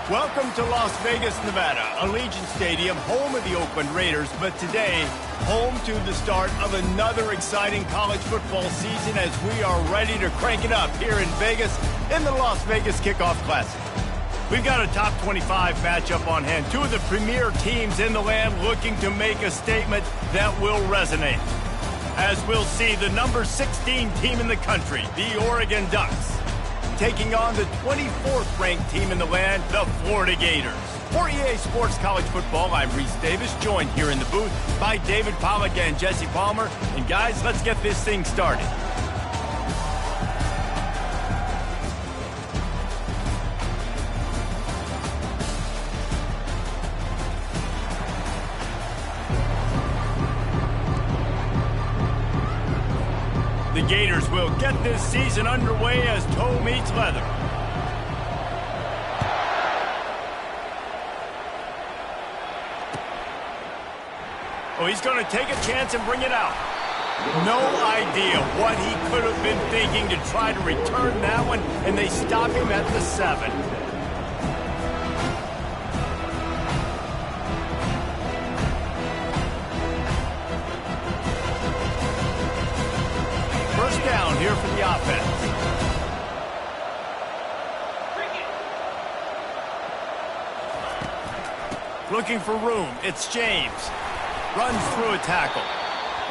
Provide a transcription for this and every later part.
Welcome to Las Vegas, Nevada, Allegiant Stadium, home of the Oakland Raiders, but today, home to the start of another exciting college football season as we are ready to crank it up here in Vegas in the Las Vegas Kickoff Classic. We've got a top 25 matchup on hand, two of the premier teams in the land looking to make a statement that will resonate. As we'll see, the number 16 team in the country, the Oregon Ducks, taking on the 24th ranked team in the land, the Florida Gators. For EA Sports College Football, I'm Reese Davis, joined here in the booth by David Pollack and Jesse Palmer. And guys, let's get this thing started. The Gators will get this season underway as toe meets leather. Oh, he's going to take a chance and bring it out. No idea what he could have been thinking to try to return that one, and they stop him at the 7. First down here for the offense. Looking for room. It's James. Runs through a tackle.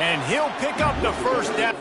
And he'll pick up the first down.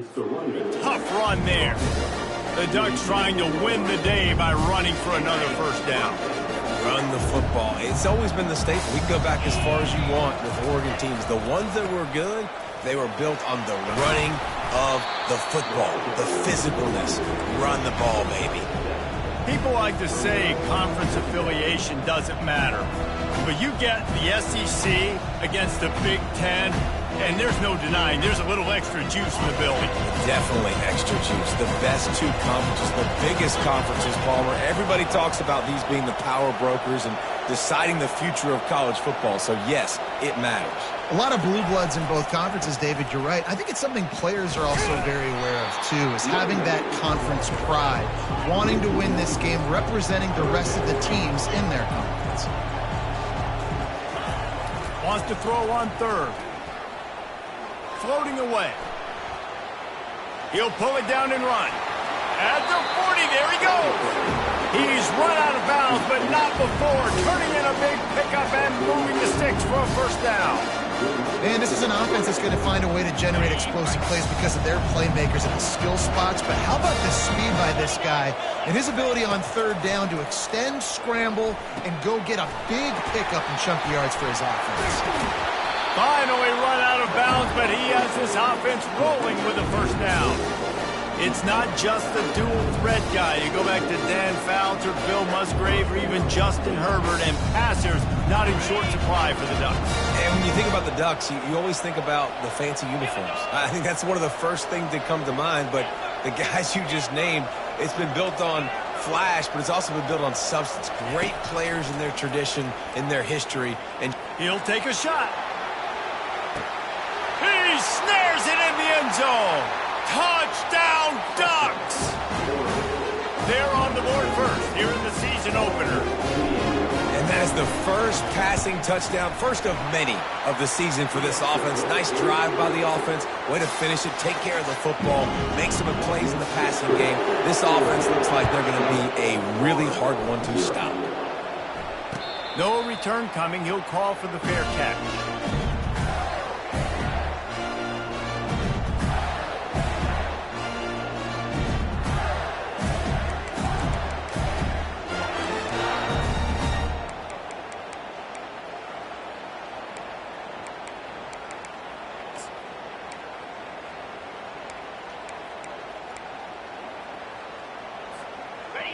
Tough run there. The Ducks trying to win the day by running for another first down. Run the football. It's always been the staple. We can go back as far as you want with Oregon teams. The ones that were good, they were built on the running of the football, the physicalness. Run the ball, baby. People like to say conference affiliation doesn't matter, but you get the SEC against the Big Ten, and there's no denying there's a little extra juice in the building. Definitely extra juice. The best two conferences, the biggest conferences, Palmer. Everybody talks about these being the power brokers and deciding the future of college football. So, yes, it matters. A lot of blue bloods in both conferences, David. You're right. I think it's something players are also very aware of, too, is having that conference pride, wanting to win this game, representing the rest of the teams in their conference. Wants to throw on third. Floating away. He'll pull it down and run. At the 40, there he goes. He's run out of bounds, but not before turning in a big pickup and moving the sticks for a first down. Man, this is an offense that's going to find a way to generate explosive plays because of their playmakers at the skill spots. But how about the speed by this guy and his ability on third down to extend, scramble, and go get a big pickup and chunky yards for his offense. Finally run out of bounds, but he has this offense rolling with a first down. It's not just the dual threat guy. You go back to Dan Fouts or Bill Musgrave or even Justin Herbert, and passers not in short supply for the Ducks. And when you think about the Ducks, you always think about the fancy uniforms. I think that's one of the first things that come to mind, but the guys you just named, it's been built on flash, but it's also been built on substance. Great players in their tradition, in their history. And he'll take a shot. He snares it in the end zone. Touchdown, Ducks! They're on the board first here in the season opener. And that is the first passing touchdown, first of many of the season for this offense. Nice drive by the offense. Way to finish it, take care of the football, make some plays in the passing game. This offense looks like they're going to be a really hard one to stop. No return coming. He'll call for the fair catch.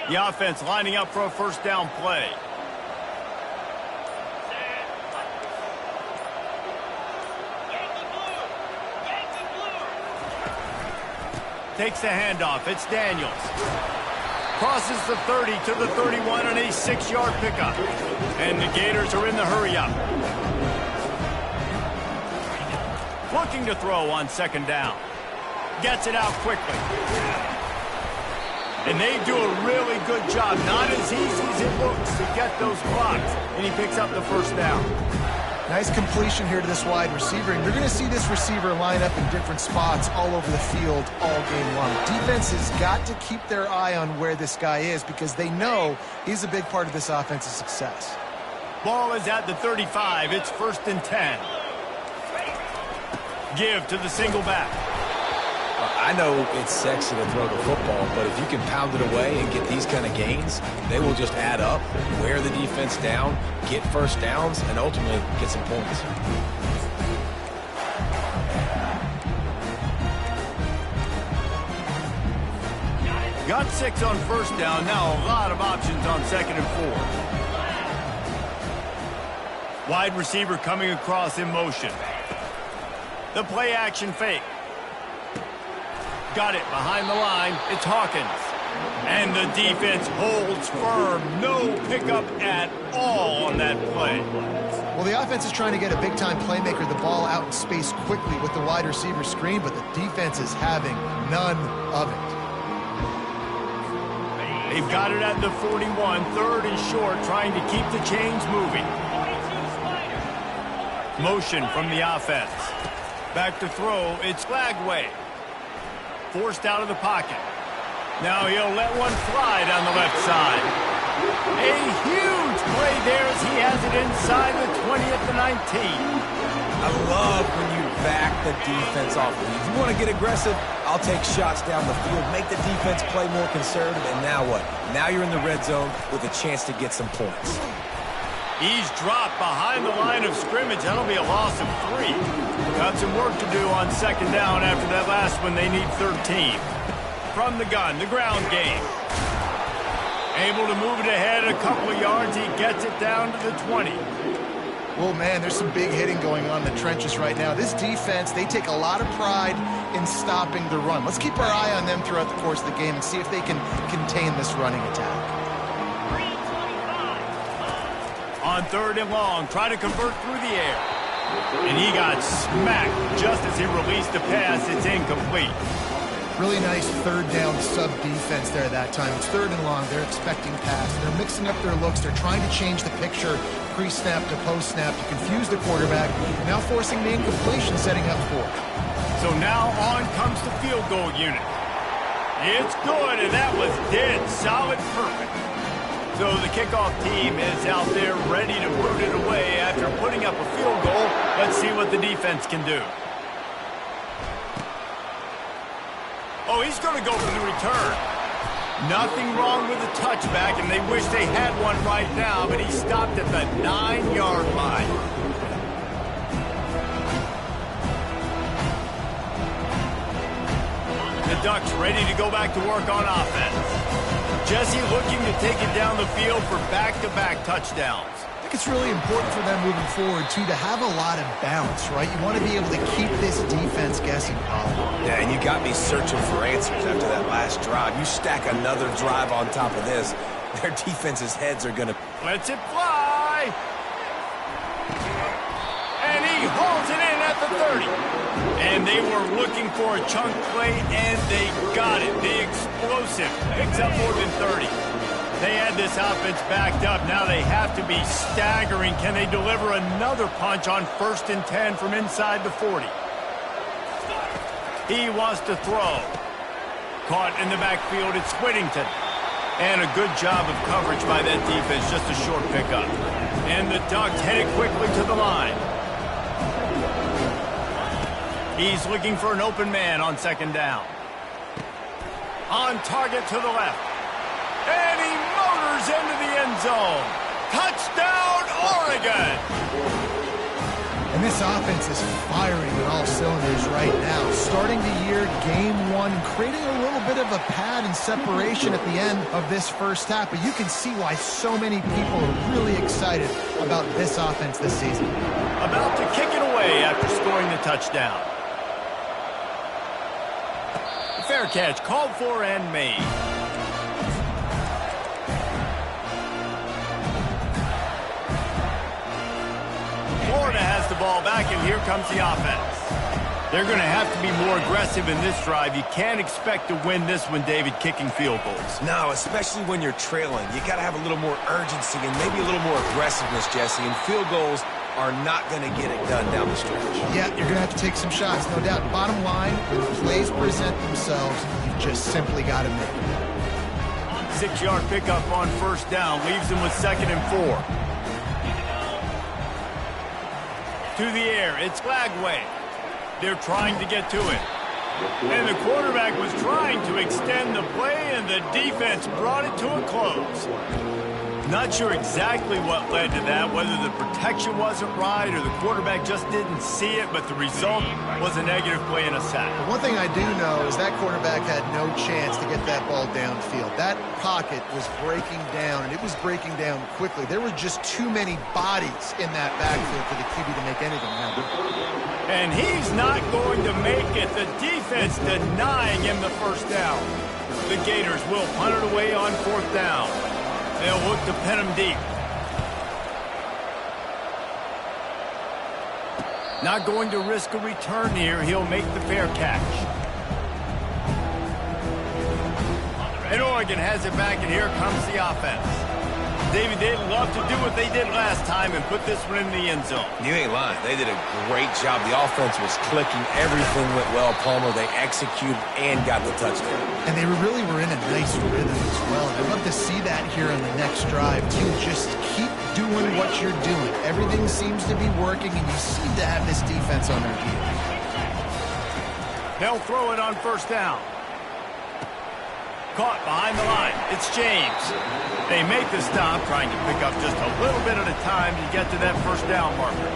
The offense lining up for a first down play. Takes the handoff. It's Daniels. Crosses the 30 to the 31 on a 6-yard pickup. And the Gators are in the hurry-up. Looking to throw on second down. Gets it out quickly. And they do a really good job, not as easy as it looks, to get those blocks. And he picks up the first down. Nice completion here to this wide receiver. And you're going to see this receiver line up in different spots all over the field all game long. Defense has got to keep their eye on where this guy is because they know he's a big part of this offense's success. Ball is at the 35. It's 1st and 10. Give to the single back. I know it's sexy to throw the football, but if you can pound it away and get these kind of gains, they will just add up, wear the defense down, get first downs, and ultimately get some points. Got 6 on first down. Now a lot of options on 2nd and 4. Wide receiver coming across in motion. The play action fake. Got it behind the line. It's Hawkins. And the defense holds firm. No pickup at all on that play. Well, the offense is trying to get a big-time playmaker the ball out in space quickly with the wide receiver screen, but the defense is having none of it. They've got it at the 41. 3rd and short, trying to keep the chains moving. Motion from the offense. Back to throw. It's Flagway. Forced out of the pocket. Now he'll let one fly down the left side. A huge play there as he has it inside the 20 at the 19. I love when you back the defense off lead. If you want to get aggressive, I'll take shots down the field, make the defense play more conservative, and now what? Now you're in the red zone with a chance to get some points. He's dropped behind the line of scrimmage. That'll be a loss of 3. Got some work to do on second down after that last one. They need 13. From the gun, the ground game. Able to move it ahead a couple of yards. He gets it down to the 20. Well, man, there's some big hitting going on in the trenches right now. This defense, they take a lot of pride in stopping the run. Let's keep our eye on them throughout the course of the game and see if they can contain this running attack. On 3rd and long, try to convert through the air. And he got smacked just as he released the pass. It's incomplete. Really nice 3rd down sub-defense there that time. It's 3rd and long. They're expecting pass. They're mixing up their looks. They're trying to change the picture pre-snap to post-snap to confuse the quarterback. Now forcing the incompletion, setting up 4. So now on comes the field goal unit. It's good, and that was dead solid perfect. So the kickoff team is out there ready to root it away after putting up a field goal. Let's see what the defense can do. Oh, he's going to go for the return. Nothing wrong with the touchback, and they wish they had one right now, but he stopped at the 9-yard line. The Ducks ready to go back to work on offense. Jesse looking to take it down the field for back-to-back touchdowns. I think it's really important for them moving forward, too, to have a lot of balance, right? You want to be able to keep this defense guessing, Paul. Yeah, and you got me searching for answers after that last drive. You stack another drive on top of this, their defense's heads are going to... Lets it fly! And he hauls it in at the 30. And they were looking for a chunk play, and they got it. The explosive picks up more than 30. They had this offense backed up. Now they have to be staggering. Can they deliver another punch on 1st and 10 from inside the 40? He wants to throw. Caught in the backfield, it's Whittington. And a good job of coverage by that defense, just a short pickup. And the Ducks headed quickly to the line. He's looking for an open man on 2nd down. On target to the left. And he motors into the end zone. Touchdown, Oregon! And this offense is firing on all cylinders right now. Starting the year, game 1, and creating a little bit of a pad and separation at the end of this first half. But you can see why so many people are really excited about this offense this season. About to kick it away after scoring the touchdown. Fair catch, called for and made. Florida has the ball back, and here comes the offense. They're going to have to be more aggressive in this drive. You can't expect to win this one, David, kicking field goals. No, especially when you're trailing. You got to have a little more urgency and maybe a little more aggressiveness, Jesse, and field goals are not going to get it done down the stretch. Yeah, you're going to have to take some shots, no doubt. Bottom line, when the plays present themselves, you just simply got to make it. 6-yard pickup on 1st down, leaves them with 2nd and 4. To the air, it's Flagway. They're trying to get to it. And the quarterback was trying to extend the play, and the defense brought it to a close. Not sure exactly what led to that, whether the protection wasn't right or the quarterback just didn't see it, but the result was a negative play and a sack. But one thing I do know is that quarterback had no chance to get that ball downfield. That pocket was breaking down, and it was breaking down quickly. There were just too many bodies in that backfield for the QB to make anything happen. And he's not going to make it. The defense denying him the 1st down. The Gators will punt it away on 4th down. They'll look to pin him deep. Not going to risk a return here. He'll make the fair catch. And Oregon has it back, and here comes the offense. David, they'd love to do what they did last time and put this one in the end zone. You ain't lying. They did a great job. The offense was clicking. Everything went well, Palmer. They executed and got the touchdown. And they really were in a nice rhythm as well. I'd love to see that here on the next drive, too. Just keep doing what you're doing. Everything seems to be working, and you seem to have this defense on their heels. They'll throw it on first down. Caught behind the line. It's James. They make the stop, trying to pick up just a little bit at a time to get to that first down marker.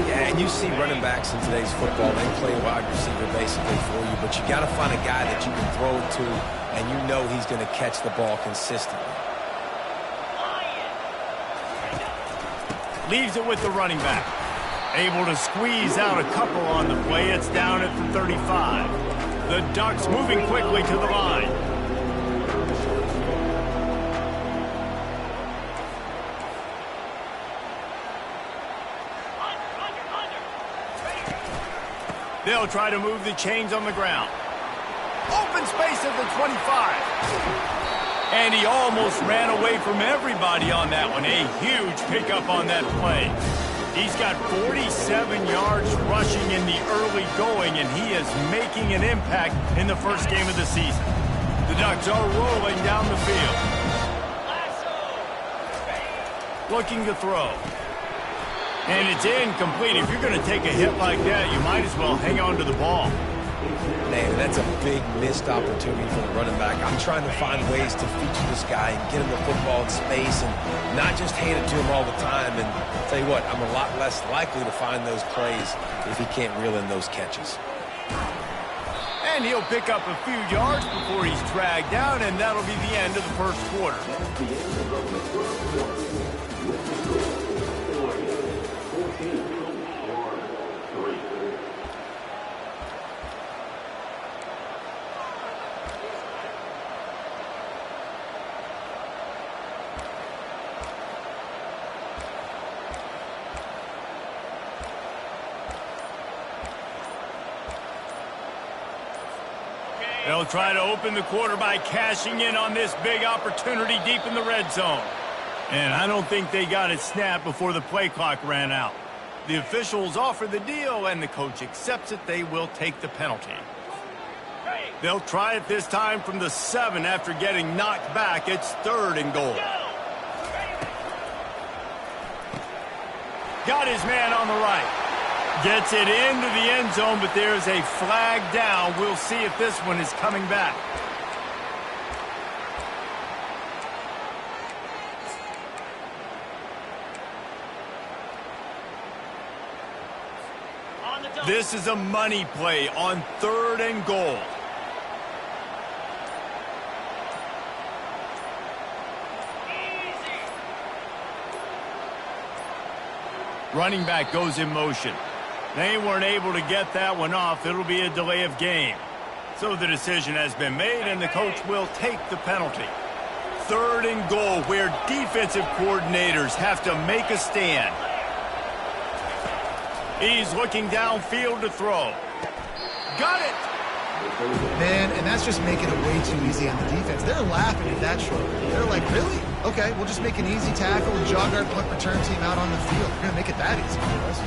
Yeah, and you see running backs in today's football, they play wide receiver basically for you, but you got to find a guy that you can throw it to, and you know he's going to catch the ball consistently. Leaves it with the running back. Able to squeeze out a couple on the play. It's down at the 35. The Ducks moving quickly to the line. They'll try to move the chains on the ground. Open space at the 25. And he almost ran away from everybody on that one. A huge pickup on that play. He's got 47 yards rushing in the early going, and he is making an impact in the first game of the season. The Ducks are rolling down the field. Looking to throw. And it's incomplete. If you're going to take a hit like that, you might as well hang on to the ball. Man, that's a big missed opportunity for the running back. I'm trying to find ways to feature this guy and get him the football in space and not just hand it to him all the time. And I'll tell you what, I'm a lot less likely to find those plays if he can't reel in those catches. And he'll pick up a few yards before he's dragged down, and that'll be the end of the first quarter. They'll try to open the quarter by cashing in on this big opportunity deep in the red zone. And I don't think they got it snapped before the play clock ran out. The officials offer the deal, and the coach accepts it. They will take the penalty. They'll try it this time from the 7 after getting knocked back. It's 3rd and goal. Got his man on the right. Gets it into the end zone, but there's a flag down. We'll see if this one is coming back. This is a money play on 3rd and goal. Running back goes in motion. They weren't able to get that one off. It'll be a delay of game. So the decision has been made, and the coach will take the penalty. 3rd and goal, where defensive coordinators have to make a stand. He's looking downfield to throw. Got it! Man, and that's just making it way too easy on the defense. They're laughing at that short. They're like, really? Okay, we'll just make an easy tackle and jog our punt return team out on the field. We're going to make it that easy for us.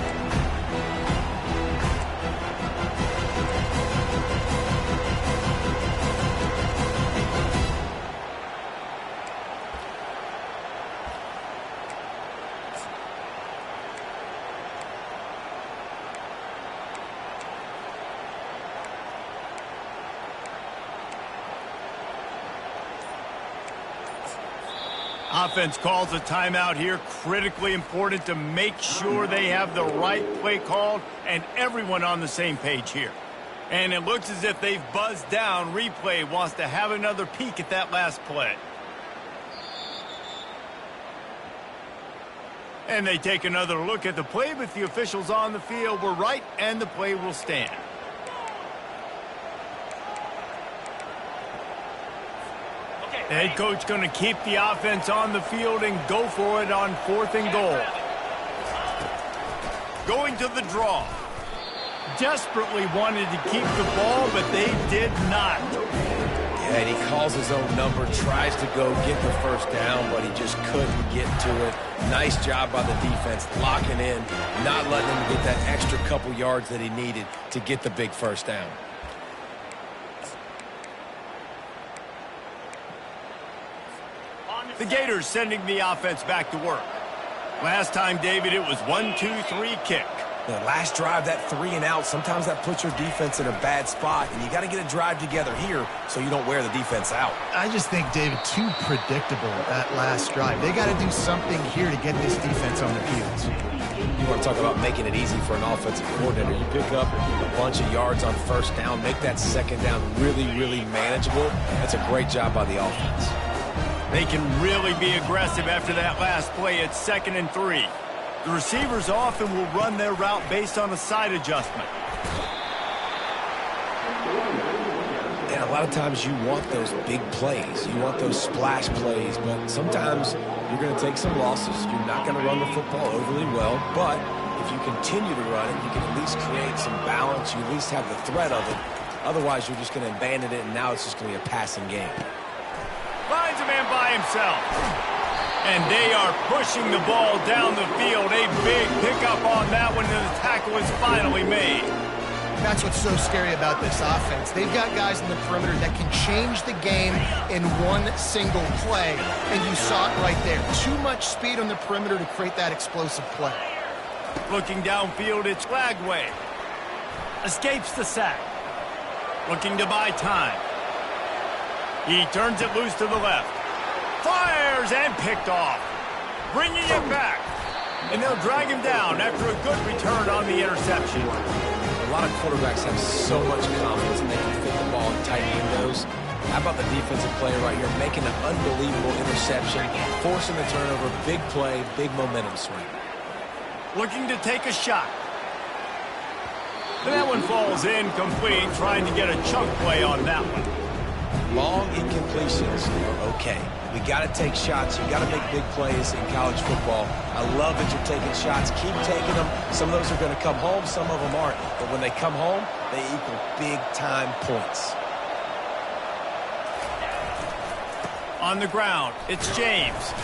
Offense calls a timeout here. Critically important to make sure they have the right play called and everyone on the same page here. And it looks as if they've buzzed down. Replay wants to have another peek at that last play. And they take another look at the play, but the officials on the field were right, and the play will stand. The head coach going to keep the offense on the field and go for it on 4th and goal. Going to the draw. Desperately wanted to keep the ball, but they did not. Yeah, and he calls his own number, tries to go get the first down, but he just couldn't get to it. Nice job by the defense, locking in, not letting him get that extra couple yards that he needed to get the big first down. The Gators sending the offense back to work. Last time, David, it was 1-2-3 kick. The last drive, that 3 and out, sometimes that puts your defense in a bad spot, and you got to get a drive together here so you don't wear the defense out. I just think, David, too predictable that last drive. They got to do something here to get this defense on their heels. You want to talk about making it easy for an offensive coordinator. You pick up a bunch of yards on first down, make that second down really, really manageable. That's a great job by the offense. They can really be aggressive after that last play at 2nd and 3. The receivers often will run their route based on a side adjustment. And a lot of times you want those big plays. You want those splash plays, but sometimes you're going to take some losses. You're not going to run the football overly well, but if you continue to run it, you can at least create some balance. You at least have the threat of it. Otherwise, you're just going to abandon it, and now it's just going to be a passing game. Finds a man by himself. And they are pushing the ball down the field. A big pickup on that one, and the tackle is finally made. That's what's so scary about this offense. They've got guys in the perimeter that can change the game in one single play, and you saw it right there. Too much speed on the perimeter to create that explosive play. Looking downfield, it's Lagway. Escapes the sack. Looking to buy time. He turns it loose to the left. Fires and picked off. Bringing it back. And they'll drag him down after a good return on the interception. A lot of quarterbacks have so much confidence and they can fit the ball in tight windows. How about the defensive player right here making an unbelievable interception, forcing the turnover, big play, big momentum swing. Looking to take a shot. And that one falls incomplete, trying to get a chunk play on that one. Long incompletions are okay. We got to take shots. You got to make big plays in college football. I love that you're taking shots. Keep taking them. Some of those are going to come home. Some of them aren't. But when they come home, they equal big-time points. On the ground, it's James.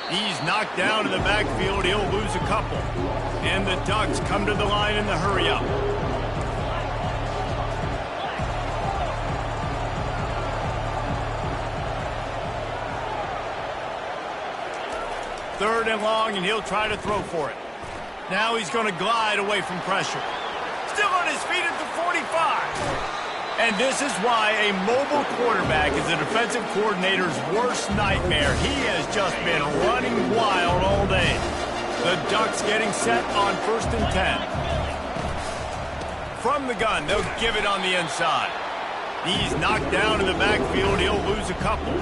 He's knocked down in the backfield. He'll lose a couple. And the Ducks come to the line in the hurry-up. Third and long, and he'll try to throw for it. Now he's going to glide away from pressure. Still on his feet at the 45. And this is why a mobile quarterback is a defensive coordinator's worst nightmare. He has just been running wild all day. The Ducks getting set on 1st and 10. From the gun, they'll give it on the inside. He's knocked down in the backfield. He'll lose a couple.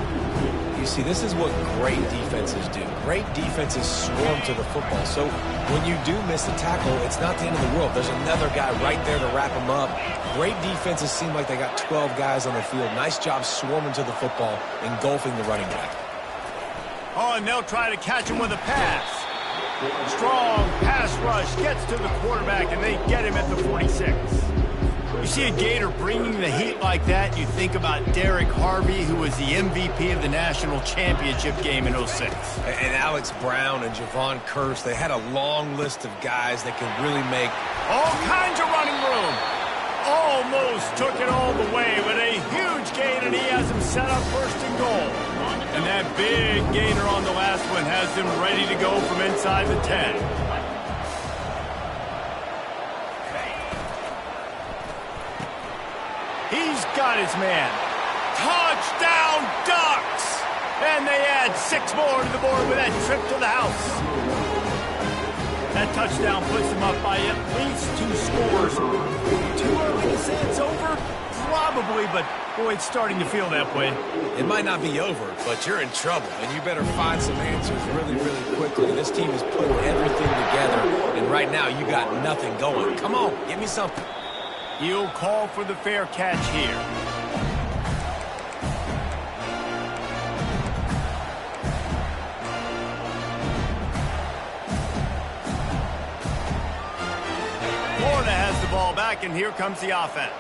You see, this is what great defenses do. Great defenses swarm to the football. So when you do miss a tackle, it's not the end of the world. There's another guy right there to wrap him up. Great defenses seem like they got 12 guys on the field. Nice job swarming to the football, engulfing the running back. Oh, and they'll try to catch him with a pass. Strong pass rush gets to the quarterback, and they get him at the 46. You see a Gator bringing the heat like that, you think about Derek Harvey, who was the MVP of the national championship game in 06. And Alex Brown and Javon Curse, they had a long list of guys that could really make all kinds of running room. Almost took it all the way with a huge gain, and he has him set up 1st and goal. And that big gainer on the last one has him ready to go from inside the 10. He's got his man. Touchdown, Ducks! And they add 6 more to the board with that trip to the house. That touchdown puts them up by at least 2 scores. Too early to say it's over? Probably, but boy, it's starting to feel that way. It might not be over, but you're in trouble, and you better find some answers really, really quickly. This team is putting everything together, and right now you got nothing going. Come on, give me something. He'll call for the fair catch here. Florida has the ball back, and here comes the offense.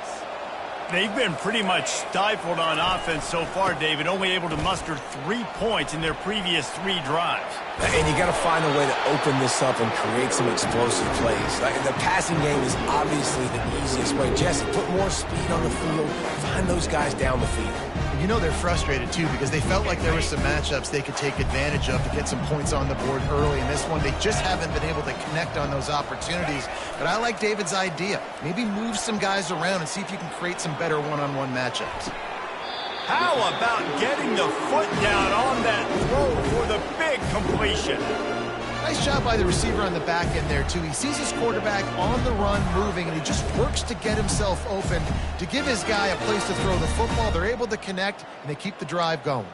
They've been pretty much stifled on offense so far, David, only able to muster 3 points in their previous 3 drives. And you got to find a way to open this up and create some explosive plays. Like, the passing game is obviously the easiest way. Jesse, put more speed on the field. Find those guys down the field. You know they're frustrated, too, because they felt like there were some matchups they could take advantage of to get some points on the board early. In this one, they just haven't been able to connect on those opportunities. But I like David's idea. Maybe move some guys around and see if you can create some better one-on-one matchups. How about getting the foot down on that throw for the big completion? Nice job by the receiver on the back end there, too. He sees his quarterback on the run moving, and he just works to get himself open to give his guy a place to throw the football. They're able to connect, and they keep the drive going.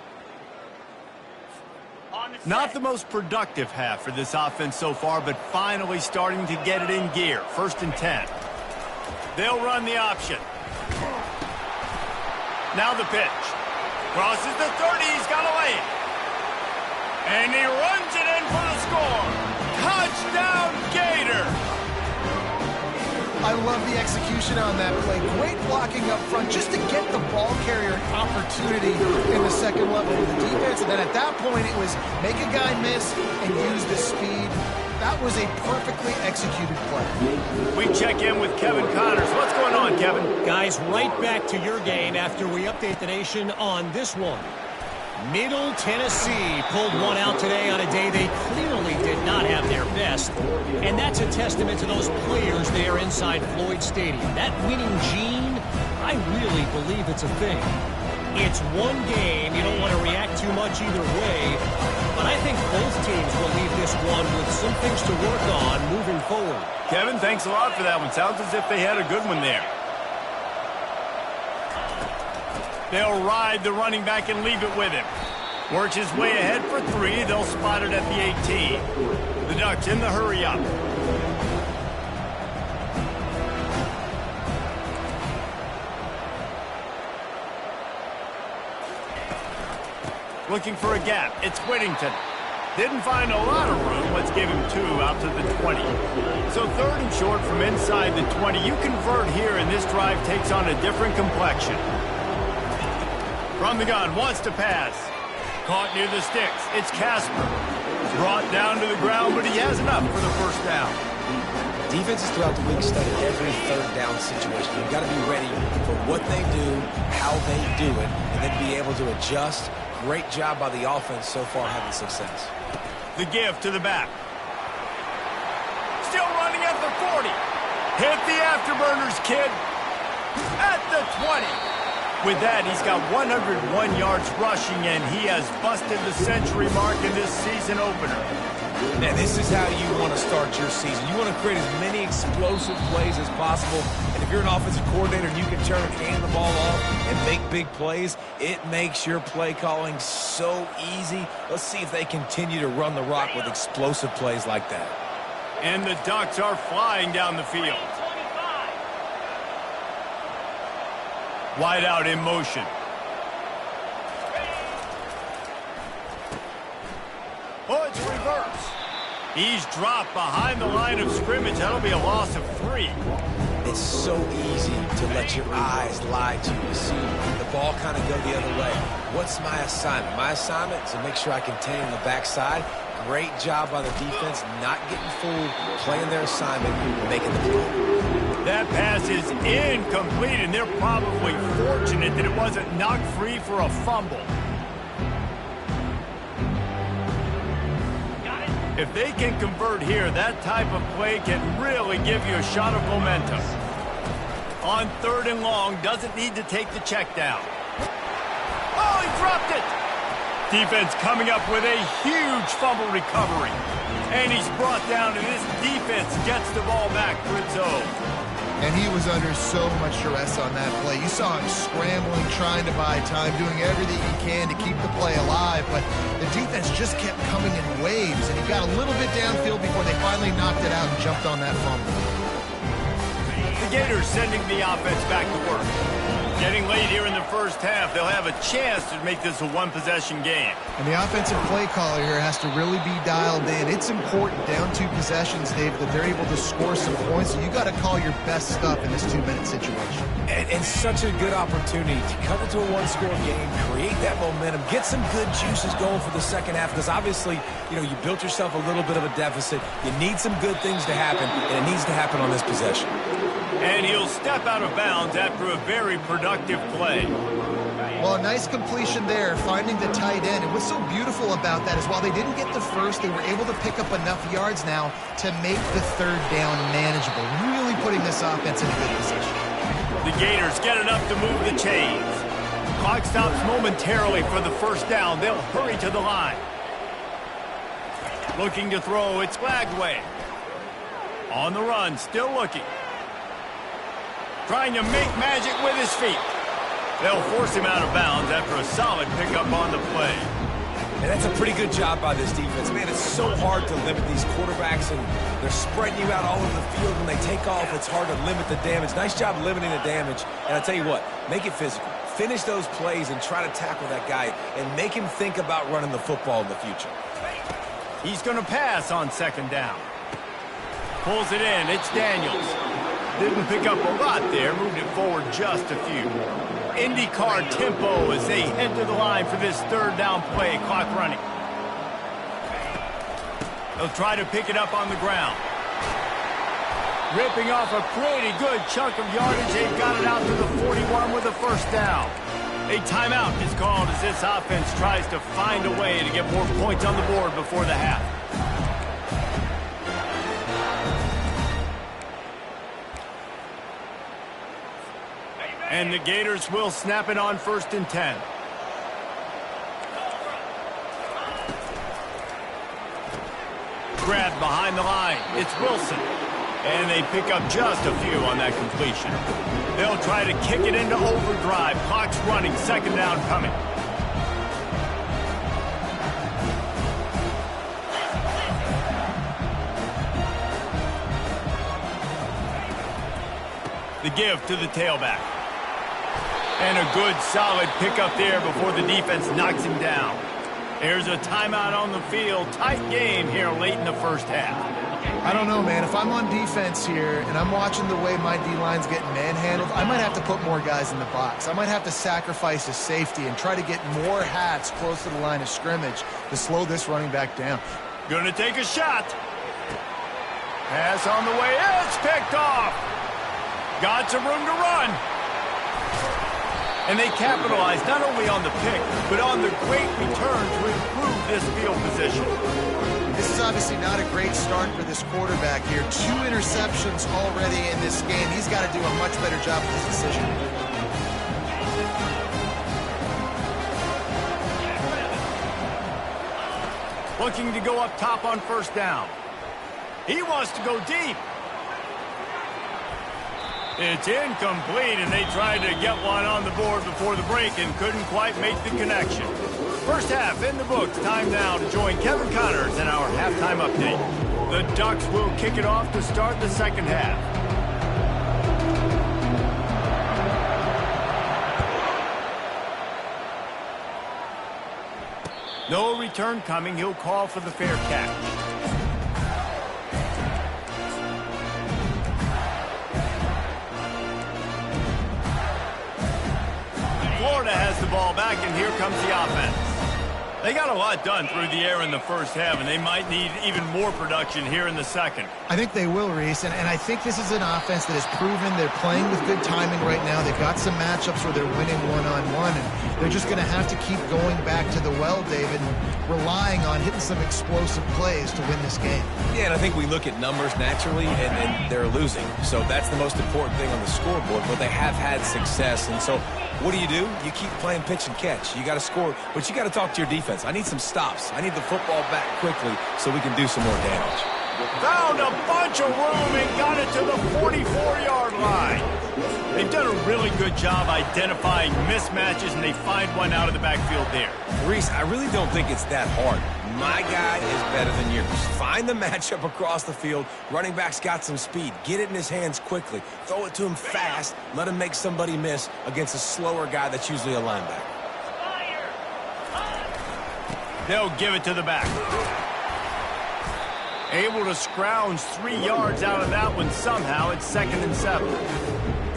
Not the most productive half for this offense so far, but finally starting to get it in gear. 1st and 10. They'll run the option. Now the pitch. Crosses the 30. He's got to lay it. And he runs it in for the score. Touchdown, Gator. I love the execution on that play. Great blocking up front just to get the ball carrier an opportunity in the second level of the defense. And then at that point, it was make a guy miss and use the speed. That was a perfectly executed play. We check in with Kevin Connors. What's going on, Kevin? Guys, right back to your game after we update the nation on this one. Middle Tennessee pulled one out today on a day they clearly did not have their best. And that's a testament to those players there inside Floyd Stadium. That winning gene, I really believe it's a thing. It's one game. You don't want to react too much either way. But I think both teams will leave this one with some things to work on moving forward. Kevin, thanks a lot for that one. Sounds as if they had a good one there. They'll ride the running back and leave it with him. Works his way ahead for 3. They'll spot it at the 18. The Ducks in the hurry up. Looking for a gap. It's Whittington. Didn't find a lot of room. Let's give him 2 out to the 20. So 3rd and short from inside the 20. You convert here, and this drive takes on a different complexion. From the gun, wants to pass. Caught near the sticks. It's Casper. Brought down to the ground, but he has enough for the 1st down. Defenses throughout the week study every 3rd down situation. You've got to be ready for what they do, how they do it, and then be able to adjust. Great job by the offense so far having success. The give to the back. Still running at the 40. Hit the afterburners, kid. At the 20. With that, he's got 101 yards rushing, and he has busted the century mark in this season opener. Now, this is how you want to start your season. You want to create as many explosive plays as possible. And if you're an offensive coordinator and you can turn and hand the ball off and make big plays, it makes your play calling so easy. Let's see if they continue to run the rock with explosive plays like that. And the Ducks are flying down the field. Wide out in motion. Oh, it's reverse. He's dropped behind the line of scrimmage. That'll be a loss of 3. It's so easy to let your eyes lie to you. You see the ball kind of go the other way. What's my assignment? My assignment is to make sure I contain on the backside. Great job by the defense, not getting fooled, playing their assignment, and making the play. That pass is incomplete, and they're probably fortunate that it wasn't knocked free for a fumble. If they can convert here, that type of play can really give you a shot of momentum. On 3rd and long, doesn't need to take the check down. Oh, he dropped it! Defense coming up with a huge fumble recovery. And he's brought down, and this defense gets the ball back for its own. And he was under so much duress on that play. You saw him scrambling, trying to buy time, doing everything he can to keep the play alive. But the defense just kept coming in waves, and he got a little bit downfield before they finally knocked it out and jumped on that fumble. The Gators sending the offense back to work. Getting late here in the first half, they'll have a chance to make this a one-possession game. And the offensive play caller here has to really be dialed in. It's important, down 2 possessions, David, that they're able to score some points. So you got to call your best stuff in this 2-minute situation. And such a good opportunity to cut into a one-score game, create that momentum, get some good juices going for the second half. Because obviously, you built yourself a little bit of a deficit. You need some good things to happen, and it needs to happen on this possession. And he'll step out of bounds after a very productive play. Well, a nice completion there, finding the tight end. And what's so beautiful about that is while they didn't get the first, they were able to pick up enough yards now to make the third down manageable, really putting this offense in a good position. The Gators get enough to move the chains. Clock stops momentarily for the first down. They'll hurry to the line. Looking to throw, it's Flagway. On the run, still looking. Trying to make magic with his feet. They'll force him out of bounds after a solid pickup on the play. And that's a pretty good job by this defense. Man, it's so hard to limit these quarterbacks, and they're spreading you out all over the field. When they take off, it's hard to limit the damage. Nice job limiting the damage. And I'll tell you what, make it physical. Finish those plays and try to tackle that guy and make him think about running the football in the future. He's going to pass on second down. Pulls it in. It's Daniels. Didn't pick up a lot there. Moved it forward just a few. IndyCar tempo as they head to the line for this third down play. Clock running. They'll try to pick it up on the ground. Ripping off a pretty good chunk of yardage. They've got it out to the 41 with a first down. A timeout is called as this offense tries to find a way to get more points on the board before the half. And the Gators will snap it on 1st and 10. Grabbed behind the line. It's Wilson. And they pick up just a few on that completion. They'll try to kick it into overdrive. Clock's running. Second down coming. The give to the tailback. And a good, solid pickup there before the defense knocks him down. There's a timeout on the field. Tight game here late in the first half. I don't know, man. If I'm on defense here and I'm watching the way my D-line's getting manhandled, I might have to put more guys in the box. I might have to sacrifice a safety and try to get more hats close to the line of scrimmage to slow this running back down. Gonna take a shot. Pass on the way. It's picked off. Got some room to run. And they capitalize not only on the pick, but on the great return to improve this field position. This is obviously not a great start for this quarterback here. 2 interceptions already in this game. He's got to do a much better job with this decision. Looking to go up top on first down. He wants to go deep. It's incomplete, and they tried to get one on the board before the break and couldn't quite make the connection. First half in the books. Time now to join Kevin Connors in our halftime update. The Ducks will kick it off to start the second half. No return coming. He'll call for the fair catch. Florida has the ball back, and here comes the offense. They got a lot done through the air in the first half, and they might need even more production here in the second. I think they will, Reese, and I think this is an offense that has proven they're playing with good timing right now. They've got some matchups where they're winning one-on-one, and they're just going to have to keep going back to the well, David, and relying on hitting some explosive plays to win this game. Yeah, and I think we look at numbers naturally, and they're losing. So that's the most important thing on the scoreboard, but they have had success. And so what do? You keep playing pitch and catch. You got to score, but you got to talk to your defense. I need some stops. I need the football back quickly so we can do some more damage. Found a bunch of room and got it to the 44-yard line. They've done a really good job identifying mismatches, and they find one out of the backfield there. Reese, I really don't think it's that hard. My guy is better than yours. Find the matchup across the field. Running back's got some speed. Get it in his hands quickly. Throw it to him fast. Let him make somebody miss against a slower guy that's usually a linebacker. They'll give it to the back. Able to scrounge 3 yards out of that one somehow. It's 2nd and 7.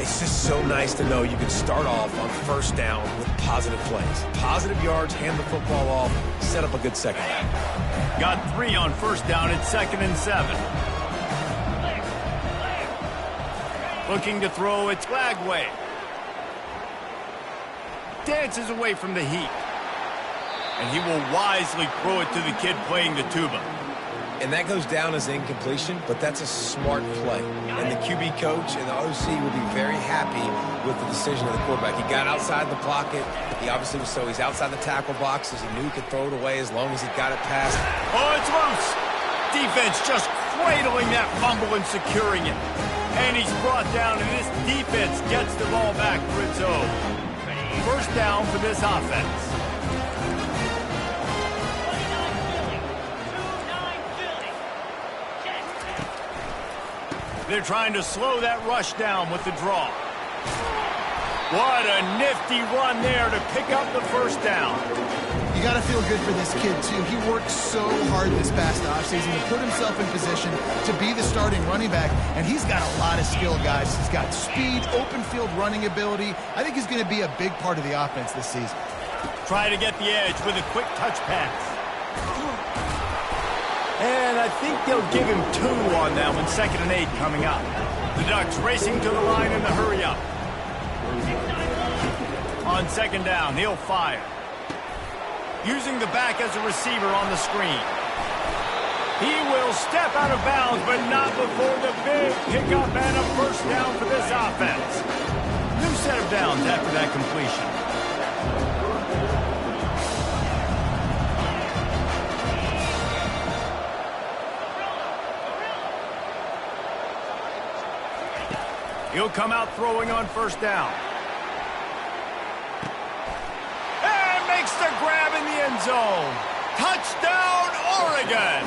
It's just so nice to know you can start off on first down with positive plays. Positive yards, hand the football off, set up a good second half. Got 3 on first down. It's 2nd and 7. Looking to throw. It's Lagway. Dances away from the heat. And he will wisely throw it to the kid playing the tuba. And that goes down as incompletion, but that's a smart play. And the QB coach and the OC will be very happy with the decision of the quarterback. He got outside the pocket. He obviously was he's outside the tackle boxes. He knew he could throw it away as long as he got it past. Oh, it's loose. Defense just cradling that fumble and securing it. And he's brought down, and this defense gets the ball back for its own. First down for this offense. They're trying to slow that rush down with the draw. What a nifty run there to pick up the first down. You got to feel good for this kid, too. He worked so hard this past offseason to put himself in position to be the starting running back, and he's got a lot of skill, guys. He's got speed, open field running ability. I think he's going to be a big part of the offense this season. Try to get the edge with a quick touch pass. And I think they'll give him 2 on that one. 2nd and 8 coming up. The Ducks racing to the line in the hurry up. On 2nd down, he'll fire. Using the back as a receiver on the screen. He will step out of bounds, but not before the big pickup and a first down for this offense. New set of downs after that completion. He'll come out throwing on first down. And makes the grab in the end zone. Touchdown, Oregon!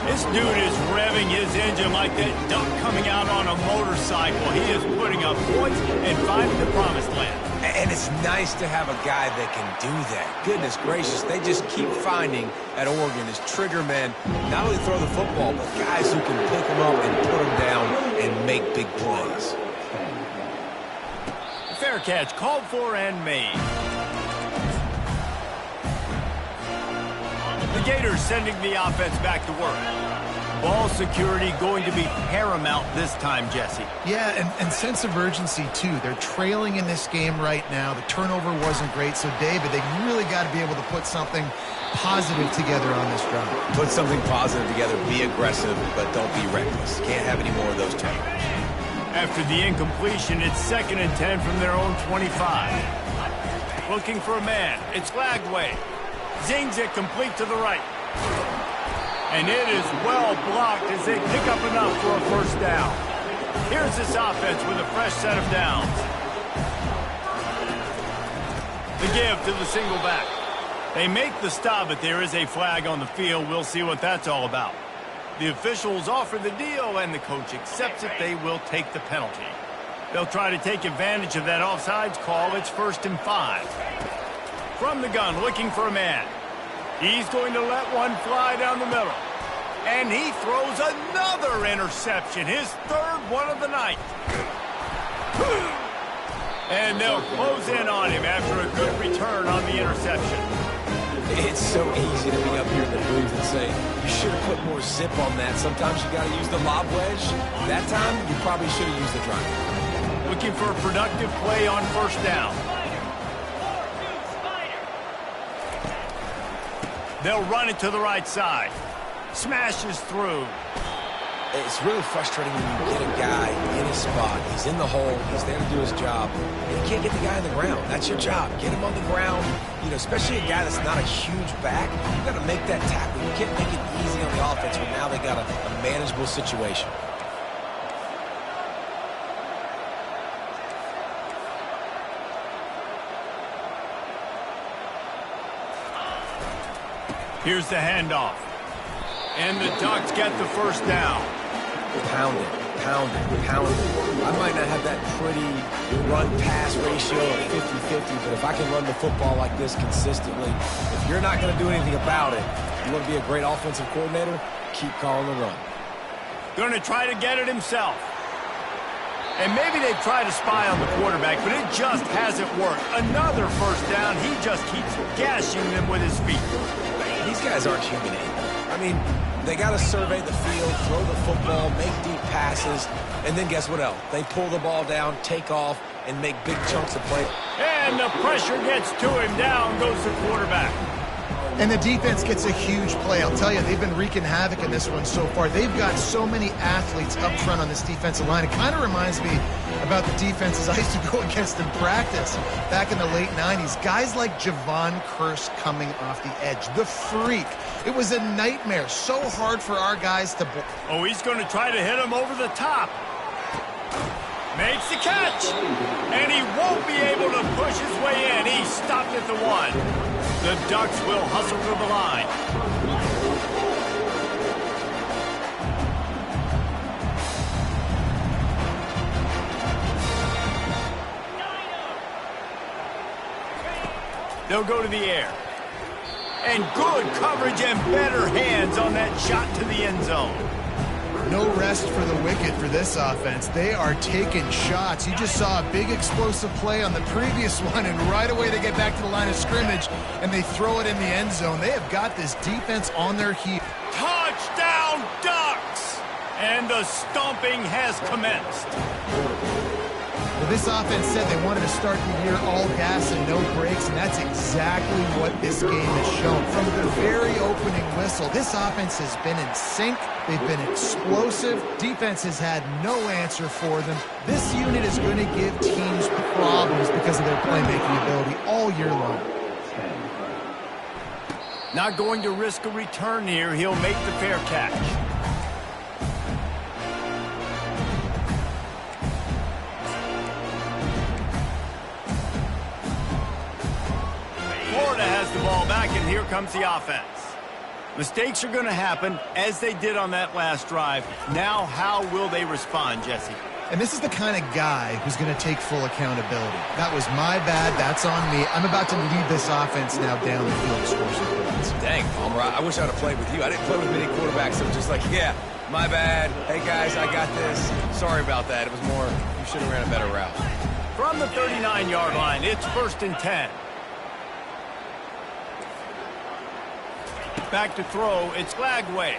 This dude is revving his engine like that duck coming out on a motorcycle. He is putting up points and finding the promised land. And it's nice to have a guy that can do that. Goodness gracious, they just keep finding at Oregon is trigger men, not only throw the football, but guys who can pick them up and put them down and make big plays. Fair catch, called for and made. The Gators sending the offense back to work. Ball security going to be paramount this time, Jesse. Yeah, and sense of urgency, too. They're trailing in this game right now. The turnover wasn't great, so, David, they really got to be able to put something positive together on this drive. Put something positive together, be aggressive, but don't be reckless. Can't have any more of those turnovers. After the incompletion, it's 2nd and 10 from their own 25. Looking for a man. It's Lagway. Zings it complete to the right. And it is well blocked as they pick up enough for a first down. Here's this offense with a fresh set of downs. The give to the single back. They make the stop, but there is a flag on the field. We'll see what that's all about. The officials offer the deal, and the coach accepts it. They will take the penalty. They'll try to take advantage of that offsides call. It's 1st and 5. From the gun, looking for a man. He's going to let one fly down the middle. And he throws another interception, his 3rd one of the night. And they'll close in on him after a good return on the interception. It's so easy to be up here in the booth and say, you should have put more zip on that. Sometimes you got to use the lob wedge. That time, you probably should have used the drive. Looking for a productive play on first down. They'll run it to the right side. Smashes through. It's really frustrating when you get a guy in his spot. He's in the hole. He's there to do his job. And you can't get the guy on the ground. That's your job. Get him on the ground. You know, especially a guy that's not a huge back. You got to make that tackle. You can't make it easy on the offense when now they got a manageable situation. Here's the handoff. And the Ducks get the first down. Pound it, pound it, pound it. I might not have that pretty run-pass ratio of 50-50, but if I can run the football like this consistently, if you're not going to do anything about it, you want to be a great offensive coordinator, keep calling the run. Going to try to get it himself. And maybe they've tried to spy on the quarterback, but it just hasn't worked. Another first down. He just keeps gashing them with his feet. These guys aren't human aid. I mean, they got to survey the field, throw the football, make deep passes, and then guess what else? They pull the ball down, take off, and make big chunks of play. And the pressure gets to him. Down goes the quarterback. And the defense gets a huge play. I'll tell you, they've been wreaking havoc in this one so far. They've got so many athletes up front on this defensive line. It kind of reminds me about the defenses I used to go against in practice back in the late 90s. Guys like Javon Curse coming off the edge. The freak. It was a nightmare. So hard for our guys to... Oh, he's going to try to hit him over the top. Makes the catch. And he won't be able to push his way in. He stopped at the 1. The Ducks will hustle to the line. They'll go to the air. And good coverage and better hands on that shot to the end zone. No rest for the wicked for this offense. They are taking shots. You just saw a big explosive play on the previous one, and right away they get back to the line of scrimmage, and they throw it in the end zone. They have got this defense on their heels. Touchdown, Ducks! And the stomping has commenced. Well, this offense said they wanted to start the year all gas and no brakes, and that's exactly what this game has shown. From the very opening whistle, this offense has been in sync. They've been explosive. Defense has had no answer for them. This unit is going to give teams problems because of their playmaking ability all year long. Not going to risk a return here. He'll make the fair catch. Florida has the ball back, and here comes the offense. Mistakes are going to happen, as they did on that last drive. Now, how will they respond, Jesse? And this is the kind of guy who's going to take full accountability. That was my bad. That's on me. I'm about to lead this offense now down the field to score some points. Dang, Palmer, I wish I'd have played with you. I didn't play with many quarterbacks that were just like, yeah, my bad. Hey, guys, I got this. Sorry about that. It was more, you should have ran a better route. From the 39-yard line, it's 1st and 10. Back to throw, it's Flagway.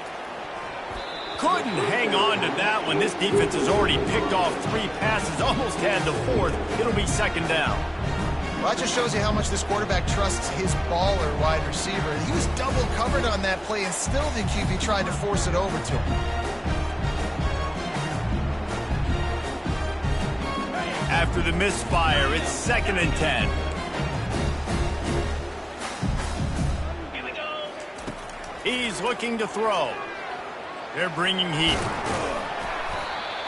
Couldn't hang on to that one. This defense has already picked off 3 passes, almost had the 4th. It'll be 2nd down. Well, that just shows you how much this quarterback trusts his baller wide receiver. He was double covered on that play, and still the QB tried to force it over to him. After the misfire, it's 2nd and 10. He's looking to throw. They're bringing heat.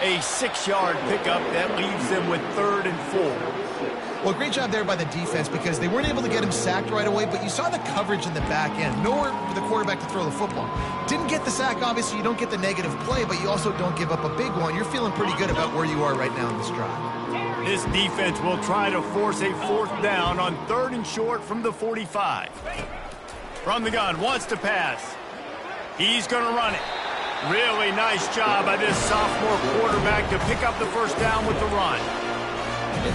A 6-yard pickup that leaves them with 3rd and 4. Well, great job there by the defense because they weren't able to get him sacked right away, but you saw the coverage in the back end. Nowhere for the quarterback to throw the football. Didn't get the sack, obviously. You don't get the negative play, but you also don't give up a big one. You're feeling pretty good about where you are right now in this drive. This defense will try to force a 4th down on 3rd and short from the 45. From the gun, wants to pass. He's going to run it. Really nice job by this sophomore quarterback to pick up the 1st down with the run.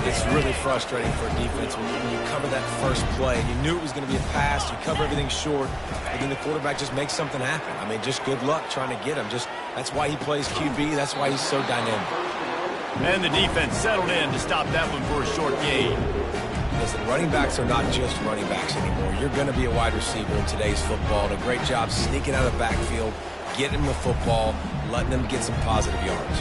It's really frustrating for a defense when you cover that first play. You knew it was going to be a pass. You cover everything short, but then the quarterback just makes something happen. I mean, just good luck trying to get him. That's why he plays QB. That's why he's so dynamic. And the defense settled in to stop that one for a short gain. Listen, running backs are not just running backs anymore. You're going to be a wide receiver in today's football. And a great job sneaking out of the backfield, getting them the football, letting them get some positive yards.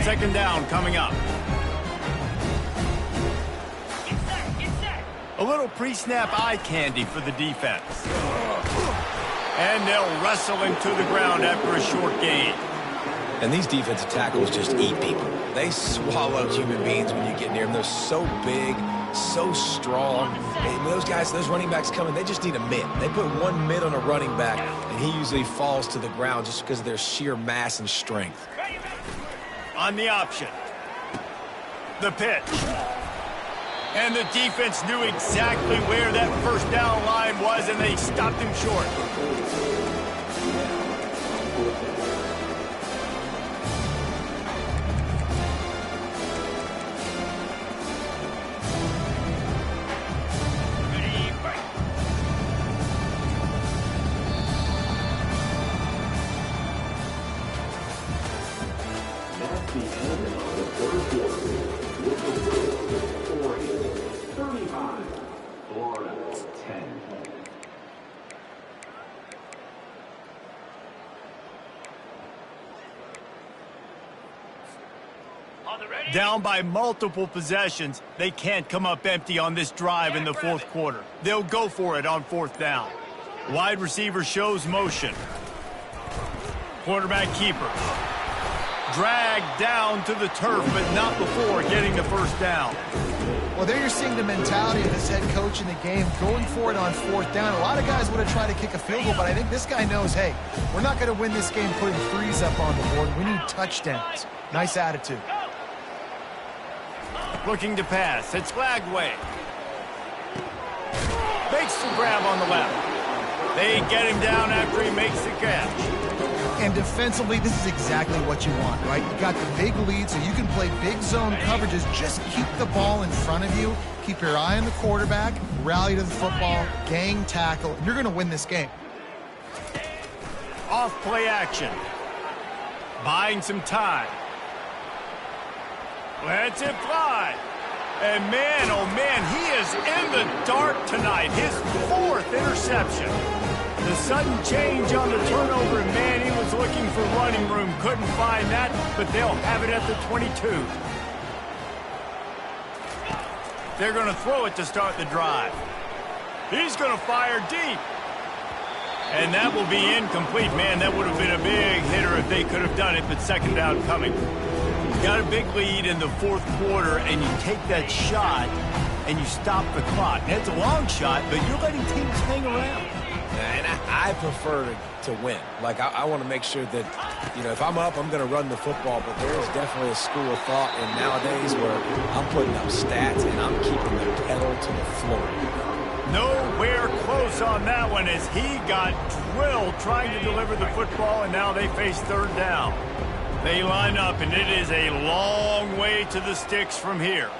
Second down coming up. A little pre-snap eye candy for the defense. And they'll wrestle him to the ground after a short gain. And these defensive tackles just eat people. They swallow human beings when you get near them. they're so big, so strong. And those guys, those running backs coming, they just need a mid. They put one mid on a running back, and he usually falls to the ground just because of their sheer mass and strength. On the option. The pitch. And the defense knew exactly where that first down line was, and they stopped him short. Down by multiple possessions, they can't come up empty on this drive in the fourth quarter. They'll go for it on fourth down. Wide receiver shows motion. Quarterback keeper. Dragged down to the turf, but not before getting the first down. Well, there you're seeing the mentality of this head coach in the game, going for it on fourth down. A lot of guys would have tried to kick a field goal, but I think this guy knows, hey, we're not going to win this game putting threes up on the board. We need touchdowns. Nice attitude. Looking to pass. It's Lagway. Makes the grab on the left. They get him down after he makes the catch. And defensively, this is exactly what you want, right? You got the big lead, so you can play big zone coverages. Just keep the ball in front of you. Keep your eye on the quarterback. Rally to the football. Gang tackle. And you're going to win this game. Off play action. Buying some time. Lets it fly. And man, oh man, he is in the dark tonight. His fourth interception. The sudden change on the turnover, and man, he was looking for running room. Couldn't find that, but they'll have it at the 22. They're going to throw it to start the drive. He's going to fire deep. And that will be incomplete. Man, that would have been a big hitter if they could have done it, but second down coming. You got a big lead in the fourth quarter, and you take that shot, and you stop the clock. And it's a long shot, but you're letting teams hang around. And I prefer to win. Like, I want to make sure that, you know, if I'm up, I'm going to run the football, but there's definitely a school of thought in nowadays where I'm putting up stats and I'm keeping the pedal to the floor. Nowhere close on that one as he got drilled trying to deliver the football, and now they face third down. They line up, and it is a long way to the sticks from here.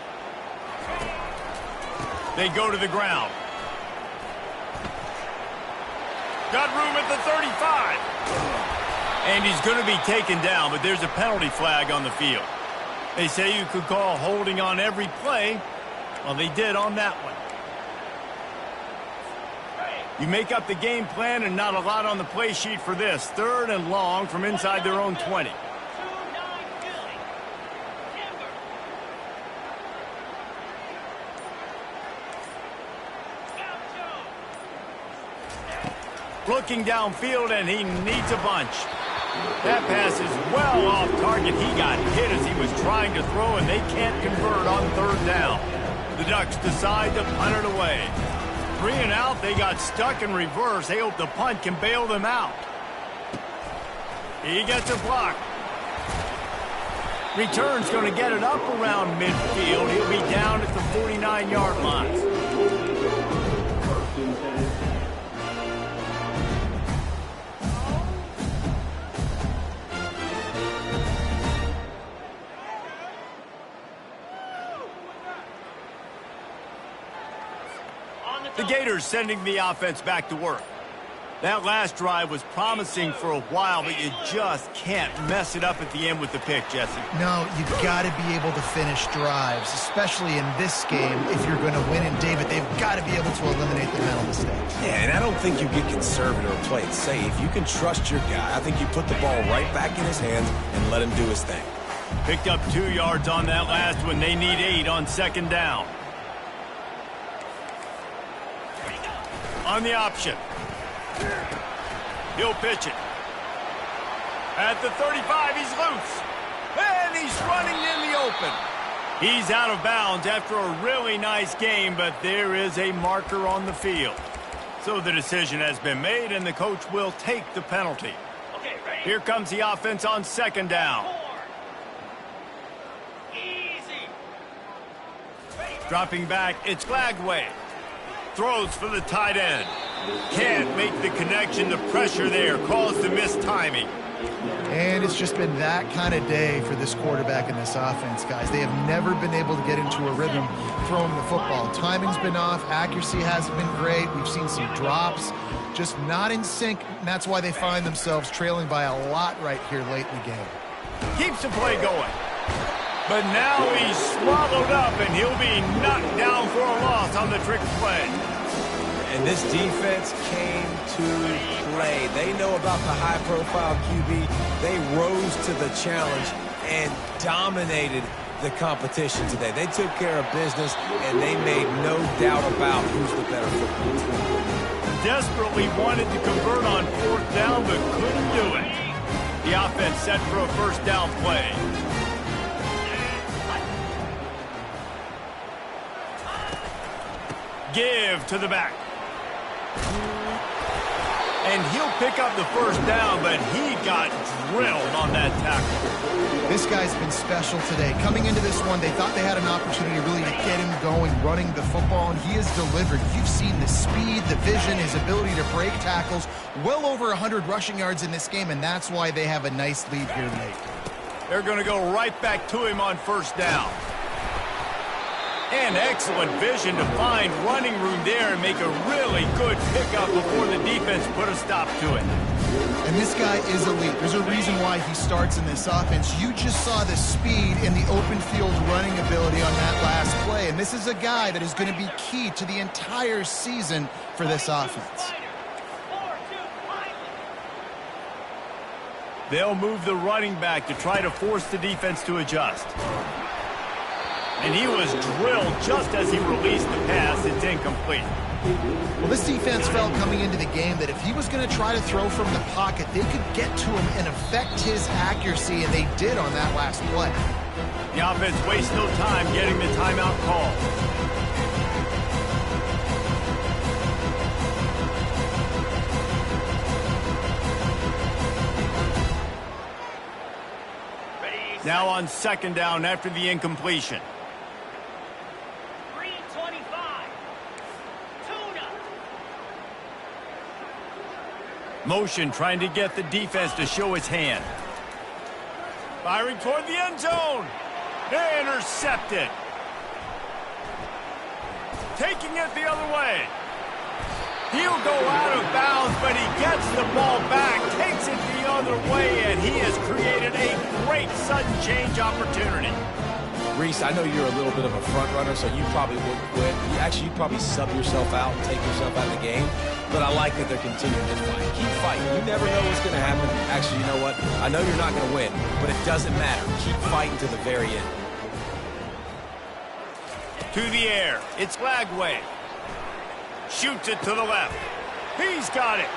They go to the ground. Got room at the 35. And he's going to be taken down, but there's a penalty flag on the field. They say you could call holding on every play. Well, they did on that one. You make up the game plan and not a lot on the play sheet for this. Third and long from inside their own 20. Looking downfield, and he needs a bunch. That pass is well off target. He got hit as he was trying to throw, and they can't convert on third down. The Ducks decide to punt it away. 3 and out, they got stuck in reverse. They hope the punt can bail them out. He gets a block. Return's going to get it up around midfield. He'll be down at the 49-yard line. The Gators sending the offense back to work. That last drive was promising for a while, but you just can't mess it up at the end with the pick, Jesse. No, you've got to be able to finish drives, especially in this game. If you're going to win, and David, they've got to be able to eliminate the mental mistakes. Yeah, and I don't think you get conservative or play it safe. You can trust your guy. I think you put the ball right back in his hands and let him do his thing. Picked up 2 yards on that last one. They need 8 on second down. On the option. He'll pitch it. At the 35, he's loose. And he's running in the open. He's out of bounds after a really nice game, but there is a marker on the field. So the decision has been made, and the coach will take the penalty. Here comes the offense on second down. Dropping back, it's Glagway. Throws for the tight end. Can't make the connection. The pressure there caused the missed timing. And it's just been that kind of day for this quarterback and this offense, guys. They have never been able to get into a rhythm throwing the football. Timing's been off. Accuracy hasn't been great. We've seen some drops. Just not in sync, and that's why they find themselves trailing by a lot right here late in the game. Keeps the play going. But now he's swallowed up, and he'll be knocked down for a loss on the trick play. And this defense came to play. They know about the high-profile QB. They rose to the challenge and dominated the competition today. They took care of business, and they made no doubt about who's the better football team. Desperately wanted to convert on fourth down, but couldn't do it. The offense set for a first down play. Give to the back. And he'll pick up the first down, but he got drilled on that tackle. This guy's been special today. Coming into this one, they thought they had an opportunity really to get him going, running the football, and he has delivered. You've seen the speed, the vision, his ability to break tackles. Well over 100 rushing yards in this game, and that's why they have a nice lead here tonight. They're going to go right back to him on first down. And excellent vision to find running room there and make a really good pickup before the defense put a stop to it. And this guy is elite. There's a reason why he starts in this offense. You just saw the speed and the open field running ability on that last play. And this is a guy that is going to be key to the entire season for this offense. They'll move the running back to try to force the defense to adjust. And he was drilled just as he released the pass. It's incomplete. Well, this defense felt coming into the game that if he was going to try to throw from the pocket, they could get to him and affect his accuracy, and they did on that last play. The offense wastes no time getting the timeout call. Now on second down after the incompletion. Motion trying to get the defense to show his hand. Firing toward the end zone. Intercepted. Taking it the other way. He'll go out of bounds, but he gets the ball back, takes it the other way, and he has created a great sudden change opportunity. Reese, I know you're a little bit of a front runner, so you probably would quit. You'd probably sub yourself out and take yourself out of the game. But I like that they're continuing this fight. Keep fighting. You never know what's going to happen. Actually, you know what? I know you're not going to win, but it doesn't matter. Keep fighting to the very end. To the air. It's Glagway. Shoots it to the left. He's got it.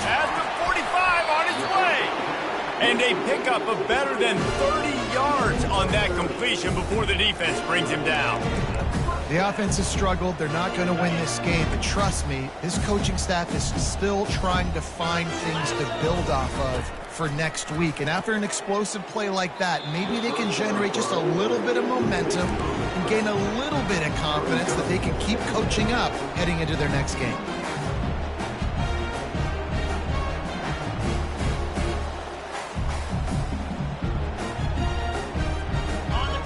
At the 45 on his way. And a pickup of better than 30 yards on that completion before the defense brings him down. The offense has struggled. They're not going to win this game. But trust me, this coaching staff is still trying to find things to build off of for next week. And after an explosive play like that, maybe they can generate just a little bit of momentum and gain a little bit of confidence that they can keep coaching up heading into their next game.